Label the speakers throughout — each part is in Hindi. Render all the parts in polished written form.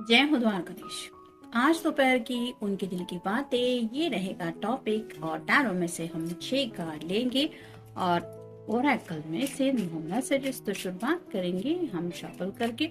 Speaker 1: जय हो द्वारकाधीश। आज दोपहर की उनके दिल की बातें ये रहेगा टॉपिक, और टैरो में से हम 6 कार्ड लेंगे और ओरेकल में से नो मैसेजेस। तो शुरुआत करेंगे हम शफल करके।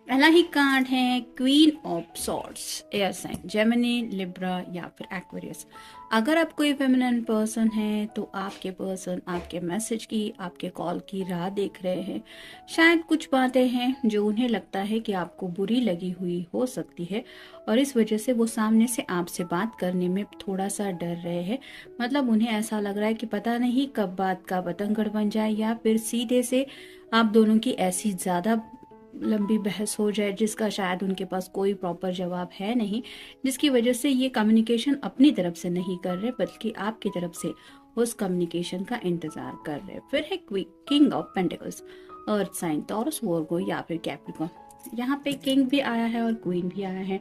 Speaker 1: पहला ही कार्ड है queen of swords, air sign Gemini, Libra या फिर एक्वेरियस। अगर आप कोई फेमिनिन पर्सन है तो आपके पर्सन आपके मैसेज की, आपके कॉल की राह देख रहे हैं। शायद कुछ बातें हैं जो उन्हें लगता है कि आपको बुरी लगी हुई हो सकती है और इस वजह से वो सामने से आपसे बात करने में थोड़ा सा डर रहे हैं। मतलब उन्हें ऐसा लग रहा है कि पता नहीं कब बात का बतंगड़ बन जाए या फिर सीधे से आप दोनों की ऐसी ज़्यादा लंबी बहस हो जाए जिसका शायद उनके पास कोई प्रॉपर जवाब है नहीं, जिसकी वजह से ये कम्युनिकेशन अपनी तरफ से नहीं कर रहे बल्कि आपकी तरफ से उस कम्युनिकेशन का इंतजार कर रहे। फिर है king of pentacles, earth sign Taurus Virgo या फिर कैप्रिकॉर्न। यहाँ पे किंग भी आया है और क्वीन भी आया है,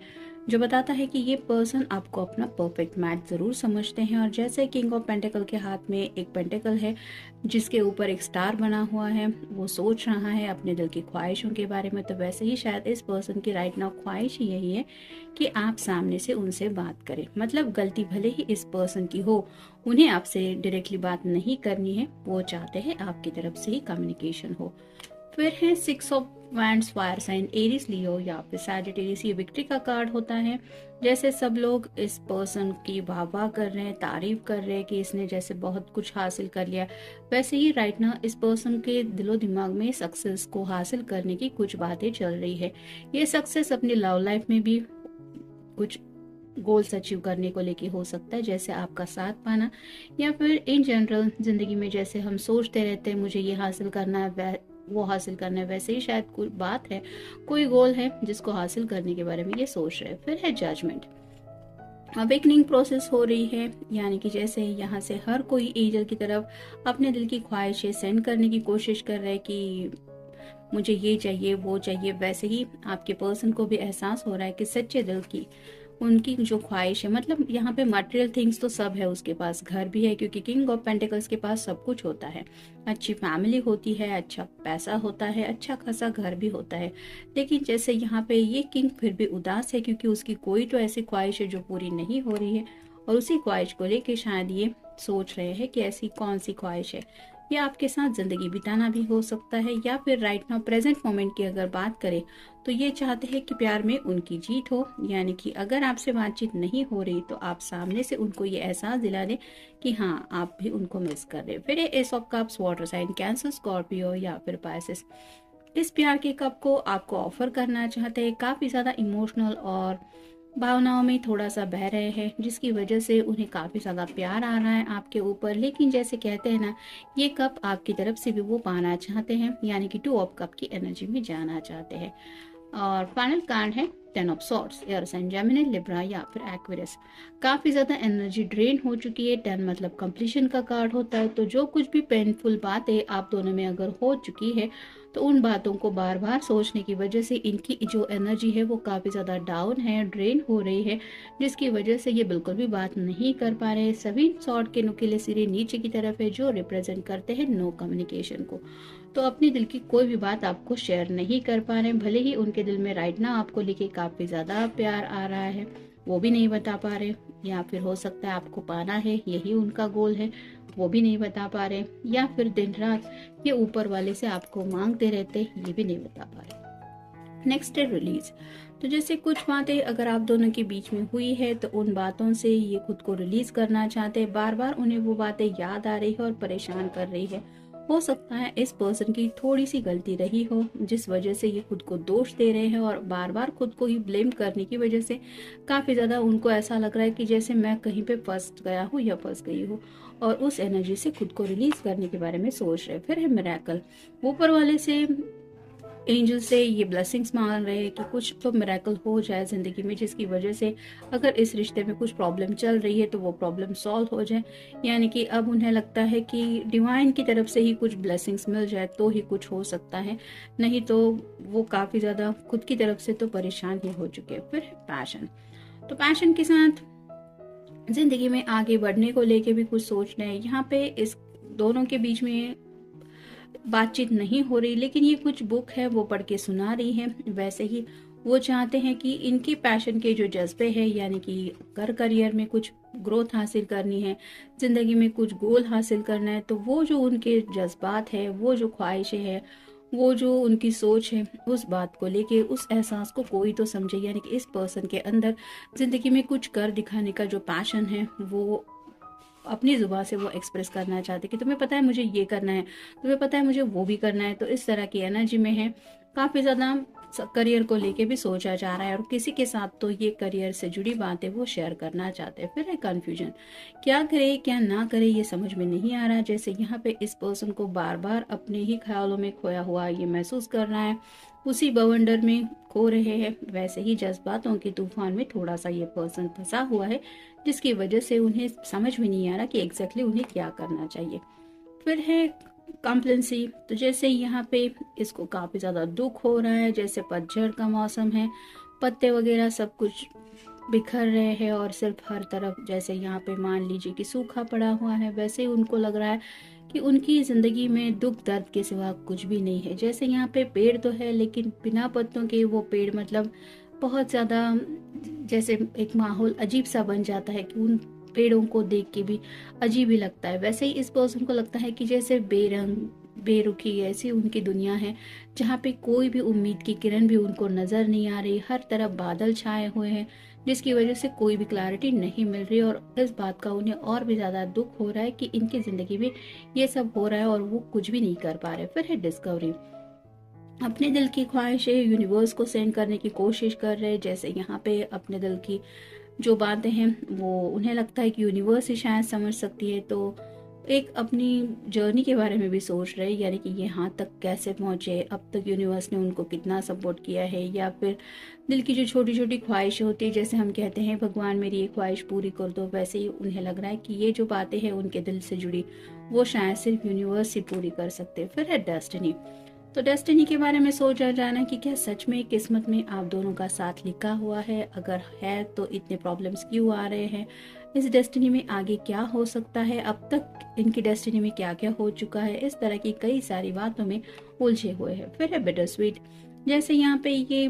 Speaker 1: जो बताता है कि ये पर्सन आपको अपना परफेक्ट मैच जरूर समझते हैं। और जैसे किंग ऑफ पेंटिकल के हाथ में एक पेंटिकल है जिसके ऊपर एक स्टार बना हुआ है, वो सोच रहा है अपने दिल की ख्वाहिशों के बारे में, तो वैसे ही शायद इस पर्सन की राइट नाउ ख्वाहिश ही यही है कि आप सामने से उनसे बात करें। मतलब गलती भले ही इस पर्सन की हो, उन्हें आपसे डायरेक्टली बात नहीं करनी है, वो चाहते हैं आपकी तरफ से ही कम्युनिकेशन हो। फिर है 6 of wands, fire sign Aries, Leo या फिर सैजिटेरियस। ये विक्ट्री का कार्ड होता है। जैसे सब लोग इस पर्सन की वाह कर रहे हैं, तारीफ कर रहे हैं कि इसने जैसे बहुत कुछ हासिल कर लिया, वैसे ही राइट ना इस पर्सन के दिलो दिमाग में सक्सेस को हासिल करने की कुछ बातें चल रही है। ये सक्सेस अपनी लव लाइफ में भी कुछ गोल्स अचीव करने को लेके हो सकता है, जैसे आपका साथ पाना, या फिर इन जनरल जिंदगी में जैसे हम सोचते रहते हैं मुझे ये हासिल करना है वो हासिल करना है, वैसे ही शायद कोई बात है, कोई गोल है जिसको हासिल करने के बारे में ये सोच रहे हैं। फिर है जजमेंट, अवेकनिंग प्रोसेस हो रही है, यानी कि जैसे यहाँ से हर कोई एंजल की तरफ अपने दिल की ख्वाहिशें सेंड करने की कोशिश कर रहे हैं कि मुझे ये चाहिए वो चाहिए। वैसे ही आपके पर्सन को भी एहसास हो रहा है कि सच्चे दिल की उनकी जो ख्वाहिश है, मतलब यहाँ पे मटेरियल थिंग्स तो सब है उसके पास, घर भी है क्योंकि किंग ऑफ पेंटिकल्स के पास सब कुछ होता है, अच्छी फैमिली होती है, अच्छा पैसा होता है, अच्छा खासा घर भी होता है। लेकिन जैसे यहाँ पे ये किंग फिर भी उदास है क्योंकि उसकी कोई तो ऐसी ख्वाहिश है जो पूरी नहीं हो रही है और उसी ख्वाहिश को लेके शायद ये सोच रहे हैं कि ऐसी कौन सी ख्वाहिश है। ये आपके साथ जिंदगी बिताना भी हो सकता है, या फिर राइट नाउ प्रेजेंट मोमेंट की अगर बात करें तो ये चाहते हैं कि प्यार में उनकी जीत हो, यानी कि अगर आपसे बातचीत नहीं हो रही तो आप सामने से उनको ये एहसास दिला दें कि हाँ आप भी उनको मिस कर रहे हैं। फिर ace of cups, water sign Cancer, Scorpio या फिर पाइसेस। इस प्यार के कप को आपको ऑफर करना चाहते हैं, काफी ज्यादा इमोशनल और भावनाओं में थोड़ा सा बह रहे हैं, जिसकी वजह से उन्हें काफी ज्यादा प्यार आ रहा है आपके ऊपर। लेकिन जैसे कहते हैं ना, ये कप आपकी तरफ से भी वो पाना चाहते हैं, यानी कि 2 ऑफ कप की एनर्जी में जाना चाहते हैं। और फाइनल कार्ड है 10 of swords, air sign Gemini, Libra या फिर एक्वेरियस। काफ़ी ज़्यादा एनर्जी ड्रेन हो चुकी है। 10 मतलब कंप्लीशन का कार्ड होता है, तो जो कुछ भी पेनफुल बातें आप दोनों में अगर हो चुकी है तो उन बातों को बार बार सोचने की वजह से इनकी जो एनर्जी है वो काफ़ी ज़्यादा डाउन है, ड्रेन हो रही है, जिसकी वजह से ये बिल्कुल भी बात नहीं कर पा रहे हैं। सभी सॉर्ड के नुकीले सिरे नीचे की तरफ है, जो रिप्रेजेंट करते हैं नो कम्युनिकेशन को। तो अपने दिल की कोई भी बात आपको शेयर नहीं कर पा रहे हैं। भले ही उनके दिल में राइट ना आपको लेके काफ़ी ज़्यादा प्यार आ रहा है, वो भी नहीं बता पा रहे, या फिर हो सकता है आपको पाना है, यही उनका गोल है, वो भी नहीं बता पा रहे, या फिर दिन रात ये ऊपर वाले से आपको मांगते रहते, ये भी नहीं बता पा रहे। नेक्स्ट है रिलीज। तो जैसे कुछ बातें अगर आप दोनों के बीच में हुई है तो उन बातों से ये खुद को रिलीज करना चाहते हैं। बार बार उन्हें वो बातें याद आ रही है और परेशान कर रही है। हो सकता है इस पर्सन की थोड़ी सी गलती रही हो, जिस वजह से ये खुद को दोष दे रहे हैं और बार बार खुद को ही ब्लेम करने की वजह से काफ़ी ज़्यादा उनको ऐसा लग रहा है कि जैसे मैं कहीं पे फंस गया हूँ या फंस गई हूँ, और उस एनर्जी से खुद को रिलीज करने के बारे में सोच रहे। फिर है मिरेकल। ऊपर वाले से, एंजल से ये ब्लेसिंग्स मांग रहे हैं कि कुछ तो मिरेकल हो जाए ज़िंदगी में, जिसकी वजह से अगर इस रिश्ते में कुछ प्रॉब्लम चल रही है तो वो प्रॉब्लम सॉल्व हो जाए। यानी कि अब उन्हें लगता है कि डिवाइन की तरफ से ही कुछ ब्लेसिंग्स मिल जाए तो ही कुछ हो सकता है, नहीं तो वो काफ़ी ज़्यादा खुद की तरफ से तो परेशान ही हो चुके हैं। फिर पैशन। तो पैशन के साथ ज़िंदगी में आगे बढ़ने को लेके भी कुछ सोच रहे हैं। यहाँ पे इस दोनों के बीच में बातचीत नहीं हो रही, लेकिन ये कुछ बुक है वो पढ़ के सुना रही है। वैसे ही वो चाहते हैं कि इनके पैशन के जो जज्बे हैं, यानी कि करियर में कुछ ग्रोथ हासिल करनी है, ज़िंदगी में कुछ गोल हासिल करना है, तो वो जो उनके जज्बात है, वो जो ख्वाहिशें हैं, वो जो उनकी सोच है, उस बात को लेके, उस एहसास को कोई तो समझे। यानी कि इस पर्सन के अंदर ज़िंदगी में कुछ कर दिखाने का जो पैशन है वो अपनी जुबान से वो एक्सप्रेस करना चाहते कि तुम्हें पता है मुझे ये करना है, तुम्हें पता है मुझे वो भी करना है। तो इस तरह की एनर्जी में है। काफ़ी ज़्यादा करियर को लेके भी सोचा जा रहा है, और किसी के साथ तो ये करियर से जुड़ी बातें वो शेयर करना चाहते हैं। फिर है कन्फ्यूजन। क्या करे क्या ना करे ये समझ में नहीं आ रहा। जैसे यहाँ पे इस पर्सन को बार बार अपने ही ख्यालों में खोया हुआ ये महसूस कर रहा है, उसी बवंडर में खो रहे हैं। वैसे ही जज्बातों के तूफान में थोड़ा सा ये पर्सन फंसा हुआ है, जिसकी वजह से उन्हें समझ में नहीं आ रहा कि एग्जैक्टली उन्हें क्या करना चाहिए। फिर है कॉम्प्लेंसी। तो जैसे यहाँ पे इसको काफ़ी ज़्यादा दुख हो रहा है, जैसे पतझड़ का मौसम है, पत्ते वगैरह सब कुछ बिखर रहे हैं और सिर्फ हर तरफ जैसे यहाँ पे मान लीजिए कि सूखा पड़ा हुआ है, वैसे ही उनको लग रहा है कि उनकी ज़िंदगी में दुख दर्द के सिवा कुछ भी नहीं है। जैसे यहाँ पे पेड़ तो है, लेकिन बिना पत्तों के वो पेड़ मतलब बहुत ज़्यादा, जैसे एक माहौल अजीब सा बन जाता है कि उन पेड़ों को देख के भी अजीब ही लगता है। वैसे ही इस पर्सन को लगता है कि जैसे बेरंग बेरुखी ऐसी उनकी दुनिया है, जहाँ पे कोई भी उम्मीद की किरण भी उनको नज़र नहीं आ रही। हर तरफ बादल छाए हुए हैं, जिसकी वजह से कोई भी क्लैरिटी नहीं मिल रही, और इस बात का उन्हें और भी ज़्यादा दुख हो रहा है कि इनकी ज़िंदगी में ये सब हो रहा है और वो कुछ भी नहीं कर पा रहे। फिर है डिस्कवरी। अपने दिल की ख्वाहिशें यूनिवर्स को सेंड करने की कोशिश कर रहे हैं। जैसे यहाँ पे अपने दिल की जो बातें हैं वो उन्हें लगता है कि यूनिवर्स ही शायद समझ सकती है, तो एक अपनी जर्नी के बारे में भी सोच रहे हैं, यानी कि ये यहाँ तक कैसे पहुँचे, अब तक यूनिवर्स ने उनको कितना सपोर्ट किया है, या फिर दिल की जो छोटी छोटी ख्वाहिशें होती है, जैसे हम कहते हैं भगवान मेरी ये ख्वाहिश पूरी कर दो, वैसे ही उन्हें लग रहा है कि ये जो बातें हैं उनके दिल से जुड़ी, वो शायद सिर्फ यूनिवर्स ही पूरी कर सकते हैं। फिर है डेस्टिनी। तो डेस्टिनी के बारे में सोचा जाना कि क्या सच में किस्मत में आप दोनों का साथ लिखा हुआ है, अगर है तो इतने प्रॉब्लम्स क्यों आ रहे हैं, इस डेस्टिनी में आगे क्या हो सकता है, अब तक इनकी डेस्टिनी में क्या क्या हो चुका है। इस तरह की कई सारी बातों में उलझे हुए हैं। फिर है बिटर स्वीट। जैसे यहाँ पे ये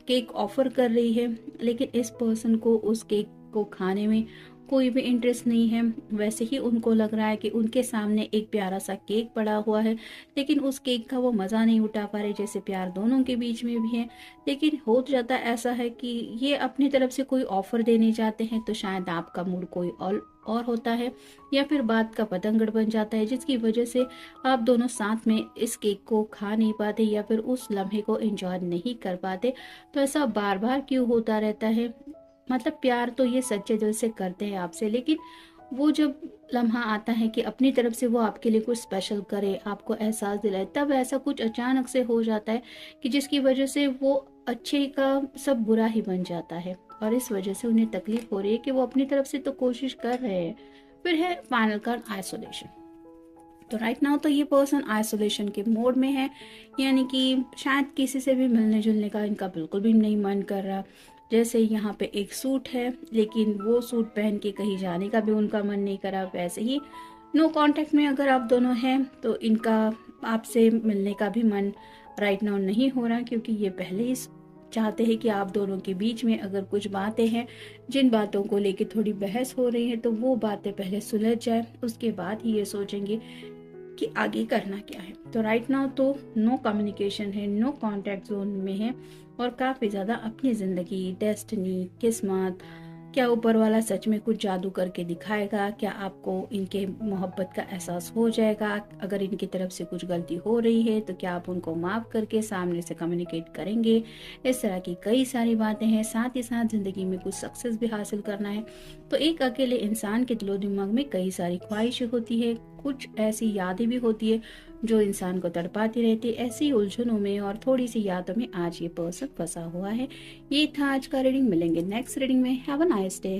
Speaker 1: केक ऑफर कर रही है, लेकिन इस पर्सन को उस केक को खाने में कोई भी इंटरेस्ट नहीं है। वैसे ही उनको लग रहा है कि उनके सामने एक प्यारा सा केक पड़ा हुआ है, लेकिन उस केक का वो मज़ा नहीं उठा पा रहे। जैसे प्यार दोनों के बीच में भी है, लेकिन हो जाता ऐसा है कि ये अपनी तरफ से कोई ऑफर देने जाते हैं तो शायद आपका मूड कोई और होता है, या फिर बात का पतंगड़ बन जाता है, जिसकी वजह से आप दोनों साथ में इस केक को खा नहीं पाते या फिर उस लम्हे को एंजॉय नहीं कर पाते। तो ऐसा बार बार क्यों होता रहता है। मतलब प्यार तो ये सच्चे दिल से करते हैं आपसे, लेकिन वो जब लम्हा आता है कि अपनी तरफ से वो आपके लिए कुछ स्पेशल करे, आपको एहसास दिलाए, तब ऐसा कुछ अचानक से हो जाता है कि जिसकी वजह से वो अच्छे का सब बुरा ही बन जाता है, और इस वजह से उन्हें तकलीफ हो रही है कि वो अपनी तरफ से तो कोशिश कर रहे हैं। फिर है फाइनल कार्ड, आइसोलेशन। तो राइट नाउ तो ये पर्सन आइसोलेशन के मोड में है, यानी कि शायद किसी से भी मिलने जुलने का इनका बिल्कुल भी नहीं मन कर रहा। जैसे यहाँ पे एक सूट है, लेकिन वो सूट पहन के कहीं जाने का भी उनका मन नहीं करा। वैसे ही नो कांटेक्ट में अगर आप दोनों हैं तो इनका आपसे मिलने का भी मन राइट नाउ नहीं हो रहा, क्योंकि ये पहले ही चाहते हैं कि आप दोनों के बीच में अगर कुछ बातें हैं, जिन बातों को लेके थोड़ी बहस हो रही है, तो वो बातें पहले सुलझ जाए, उसके बाद ही ये सोचेंगे कि आगे करना क्या है। तो राइट नाउ तो नो कम्युनिकेशन है, नो कांटेक्ट जोन में है, और काफ़ी ज़्यादा अपनी ज़िंदगी, डेस्टिनी, किस्मत, क्या ऊपर वाला सच में कुछ जादू करके दिखाएगा, क्या आपको इनके मोहब्बत का एहसास हो जाएगा, अगर इनकी तरफ से कुछ गलती हो रही है तो क्या आप उनको माफ़ करके सामने से कम्युनिकेट करेंगे। इस तरह की कई सारी बातें हैं। साथ ही साथ ज़िंदगी में कुछ सक्सेस भी हासिल करना है। तो एक अकेले इंसान के दिलो दिमाग में कई सारी ख्वाहिशें होती है, कुछ ऐसी यादें भी होती है जो इंसान को तड़पाती रहती है। ऐसी उलझनों में और थोड़ी सी यादों में आज ये पर्सन फंसा हुआ है। ये था आज का रीडिंग। मिलेंगे नेक्स्ट रीडिंग में। Have a nice day.